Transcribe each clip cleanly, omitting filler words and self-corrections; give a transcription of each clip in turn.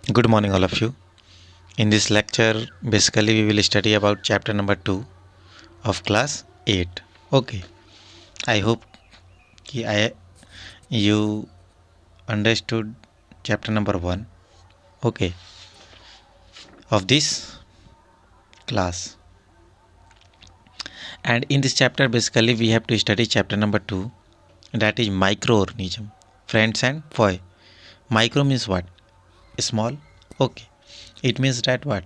Good morning, all of you. In this lecture, basically, we will study about chapter number 2 of class 8. Okay, I hope you understood chapter number 1. Okay, of this class. And in this chapter, basically, we have to study chapter number 2, that is microorganism, friends and foe. Micro means what? Small. Okay, it means that what?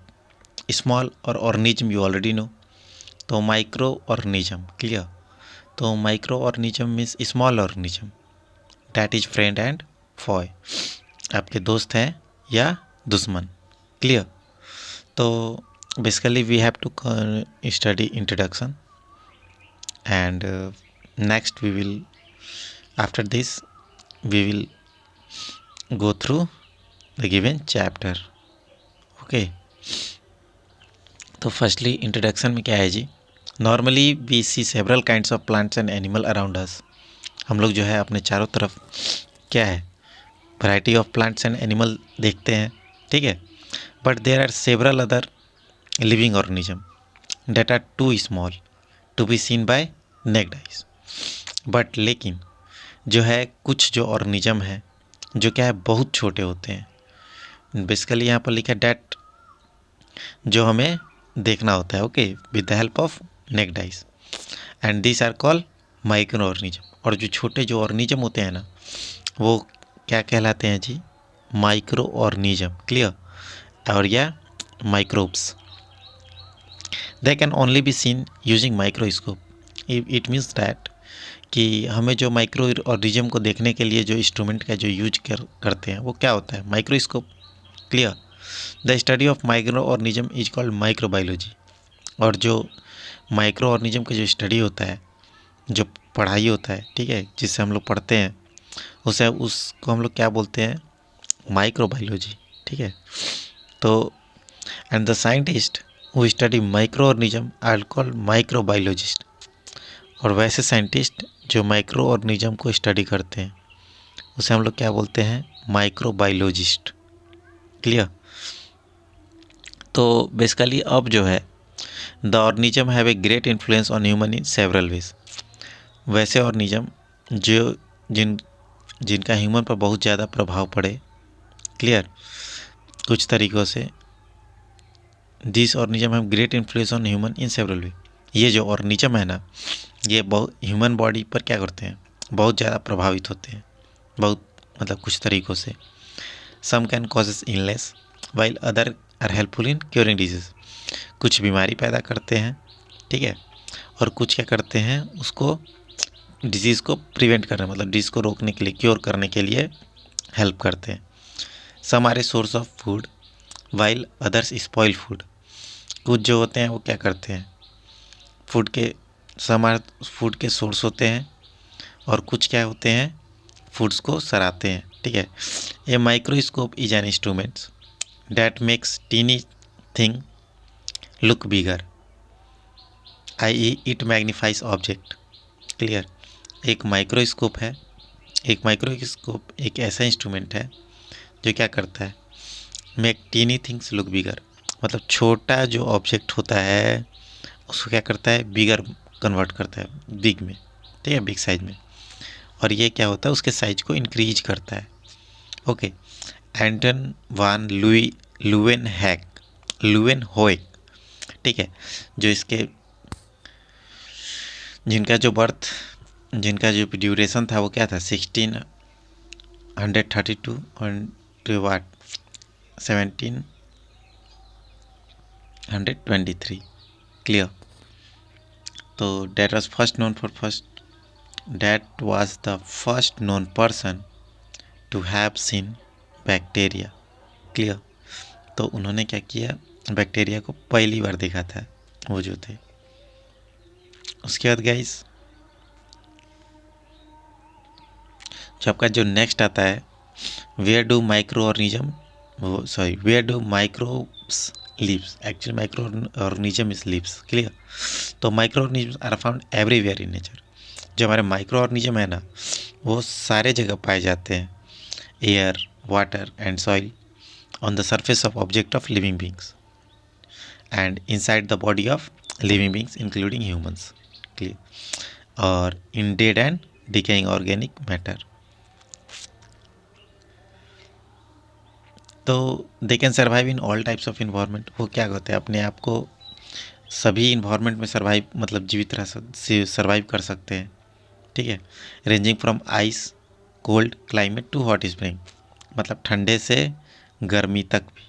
Small or organism you already know. तो micro organism clear. तो micro organism means small organism that is friend and foe. आपके दोस्त हैं या दुश्मन. Clear. तो basically we have to study introduction and next we will after this we will go through the given chapter. Okay. तो firstly introduction में क्या है जी. Normally we see several kinds of plants and animal around us. हम लोग जो है अपने चारों तरफ क्या है variety of plants and animal देखते हैं. ठीक है. But there are several other living organism that are too small to be seen by naked eyes. But लेकिन जो है कुछ जो ऑर्गेनिज्म है जो क्या है बहुत छोटे होते हैं. बेसिकली यहाँ पर लिखा है डैट जो हमें देखना होता है. Okay, with the help of naked eyes and this are called microorganism. और जो छोटे जो ऑर्गेनिज्म होते हैं ना वो क्या कहलाते हैं जी. Micro organism. क्लियर. और या microbes. They can only be seen using microscope. It means that कि हमें जो माइक्रो ऑर्गेनिज्म को देखने के लिए जो इंस्ट्रूमेंट का जो यूज करते हैं वो क्या होता है microscope. Clear. The study of micro organism is called microbiology. और जो माइक्रो ऑर्गेनिज्म का जो स्टडी होता है जो पढ़ाई होता है ठीक है जिससे हम लोग पढ़ते हैं उसको हम लोग क्या बोलते हैं माइक्रोबायोलॉजी. ठीक है. तो and the scientist who study micro organism are called microbiologist. और वैसे साइंटिस्ट जो माइक्रो ऑर्गेनिज्म को स्टडी करते हैं उसे हम लोग क्या बोलते हैं माइक्रोबायोलॉजिस्ट. क्लियर. तो बेसिकली अब जो है the organism have a great influence on human in several ways. वैसे ऑर्गेनिज्म जो जिनका ह्यूमन पर बहुत ज़्यादा प्रभाव पड़े. क्लियर. कुछ तरीक़ों से this organism have great influence on human in several way. ये जो ऑर्गेनिज्म है ना ये बहुत ह्यूमन बॉडी पर क्या करते हैं बहुत ज़्यादा प्रभावित होते हैं बहुत मतलब कुछ तरीक़ों से. Some can causes illness while other are helpful in curing disease. कुछ बीमारी पैदा करते हैं ठीक है और कुछ क्या करते हैं उसको डिजीज़ को प्रिवेंट करने मतलब डिजीज़ को रोकने के लिए क्योर करने के लिए हेल्प करते हैं. Some are a source of food while others spoil food. कुछ जो होते हैं वो क्या करते हैं फूड के सोर्स होते हैं और कुछ क्या होते हैं फूड्स को सराहते हैं. ठीक है. A microscope is an instrument that makes tiny thing look bigger I it magnifies object. Clear. एक माइक्रोस्कोप एक ऐसा इंस्ट्रूमेंट है जो क्या करता है make tiny things look bigger. मतलब छोटा जो ऑब्जेक्ट होता है उसको क्या करता है बिगर कन्वर्ट करता है बिग में. ठीक है बिग साइज में. और ये क्या होता है उसके साइज को इंक्रीज करता है. ओके. एंटन वान लुवेनहोएक. ठीक है. जो इसके जिनका जो ड्यूरेशन था वो क्या था 1632 और वाट 1723. क्लियर. तो that was the first known person to have seen bacteria. Clear. तो उन्होंने क्या किया बैक्टीरिया को पहली बार देखा था वो जो थे. उसके बाद गाइस जो आपका जो नेक्स्ट आता है where do microbes lives. Actually micro organism is lives. Clear. तो micro organism are found everywhere in nature. जो हमारे माइक्रो ऑर्गेनिज्म है ना वो सारे जगह पाए जाते हैं air water and soil. on the surface of object of living beings and inside the body of living beings including humans, clear, or in dead and decaying organic matter. तो they can survive in all types of environment. वो क्या कहते हैं, अपने आप को सभी environment में सर्वाइव मतलब जीवित रह सर्वाइव कर सकते हैं. ठीक है. Ranging from ice cold climate to hot spring, मतलब ठंडे से गर्मी तक भी.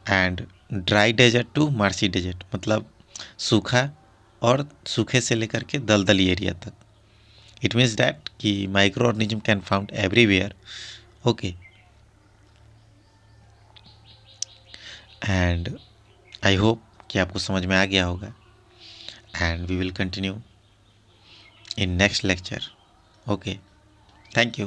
And dry desert to marshy desert, मतलब सूखा और सूखे से लेकर के दलदली एरिया तक. इट मीन्स डैट कि microorganism can found everywhere. Okay. And I hope कि आपको समझ में आ गया होगा. And we will continue in next lecture. Okay, thank you.